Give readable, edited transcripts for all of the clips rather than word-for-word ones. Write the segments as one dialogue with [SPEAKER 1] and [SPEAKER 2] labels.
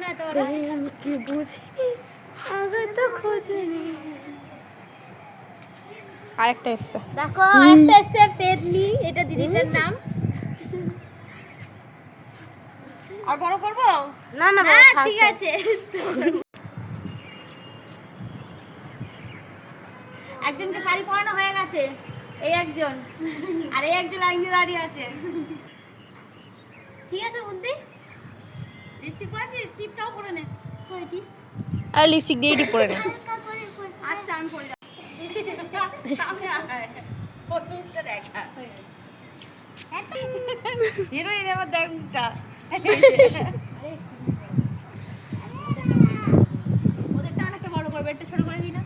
[SPEAKER 1] না তোরা
[SPEAKER 2] কি বুঝি আগে তো খোঁজেনি। আরেকটা এসছে,
[SPEAKER 1] দেখো আরেকটা এসছে পেদনি, এটা দিদিটার নাম।
[SPEAKER 3] আর বড় করবো
[SPEAKER 2] না না
[SPEAKER 1] হ্যাঁ
[SPEAKER 2] থাক,
[SPEAKER 1] ঠিক
[SPEAKER 2] থাক।
[SPEAKER 1] আছে।
[SPEAKER 3] একজনকে শাড়ি পরানো হয়ে গেছে, এই একজন, আর এই একজন লাইন দিয়ে দাঁড়িয়ে আছে।
[SPEAKER 1] ঠিক আছে বুদ্ধি
[SPEAKER 3] লিপস্টিক পরেছিস? টিপটাও পরে নে।
[SPEAKER 1] কইটি
[SPEAKER 2] আর লিপস্টিক দিয়ে টিপ করে নে।
[SPEAKER 1] হালকা করে কই
[SPEAKER 3] আচ্ছা আমি পরে যাবো। সামনে আয়, ওটা দেখ। হিরোইন এবার দেখ মুখটা।
[SPEAKER 1] ওদেরটা অনেকটা বড় করবে, একটু ছোট করে দিই না?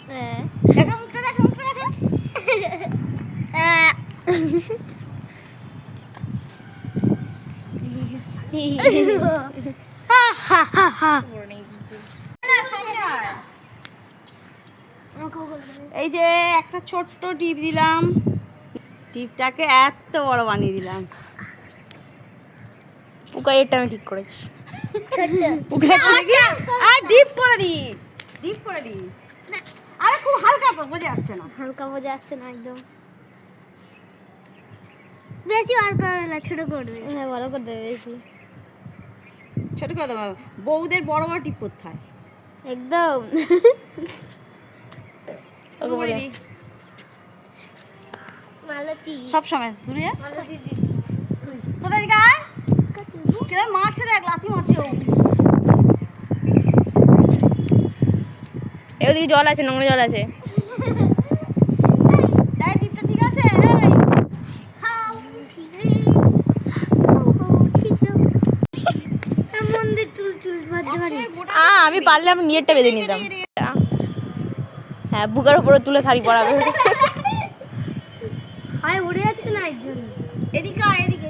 [SPEAKER 2] হ্যাঁ
[SPEAKER 3] দেখা মুখটা, দেখা মুখটা, দেখা। না, সামনে আয়। এই যে একটা ছোট্ট টিপ দিলাম, টিপটাকে এত বড় বানিয়ে দিলাম।
[SPEAKER 2] পুকা এটা আমি ঠিক করেছি।
[SPEAKER 3] পুকুরে চলে গিয়ে আর ডিপ করে দি, ডিপ করে দি। আরে খুব হালকা তো, বোঝা যাচ্ছে না।
[SPEAKER 1] হালকা বোঝা যাচ্ছে না একদম, বেশি আর করবে না, ছোট করবে।
[SPEAKER 2] হ্যাঁ ভালো করে দেবে বেশি।
[SPEAKER 3] ছোট করে দেবো, বউদের বড় বড় টিপ করতে হয়।
[SPEAKER 2] একদম
[SPEAKER 3] ওকে বলে দি
[SPEAKER 1] মালতী
[SPEAKER 3] সব সময় দূরে যা।
[SPEAKER 1] মালতী দিদি
[SPEAKER 3] তোরা এদিকে আয়। কেন মারছে দেখ, লাথি মারছে ও।
[SPEAKER 2] ওদিকে জল আছে, নোংরা জল আছে।
[SPEAKER 3] তাই টিপটা ঠিক আছে?
[SPEAKER 1] হাউ ঠিক হাউ ঠিক মন্দির চুল চুল মাঝে মাঝে
[SPEAKER 2] আমি পারলে আমি নিয়েরটা বেঁধে নিতাম। হ্যাঁ বুকের উপরে তুলে শাড়ি পরাবে।
[SPEAKER 1] হয় উড়ে যাচ্ছে না একজন।
[SPEAKER 3] এদিকে আয়, এদিকে।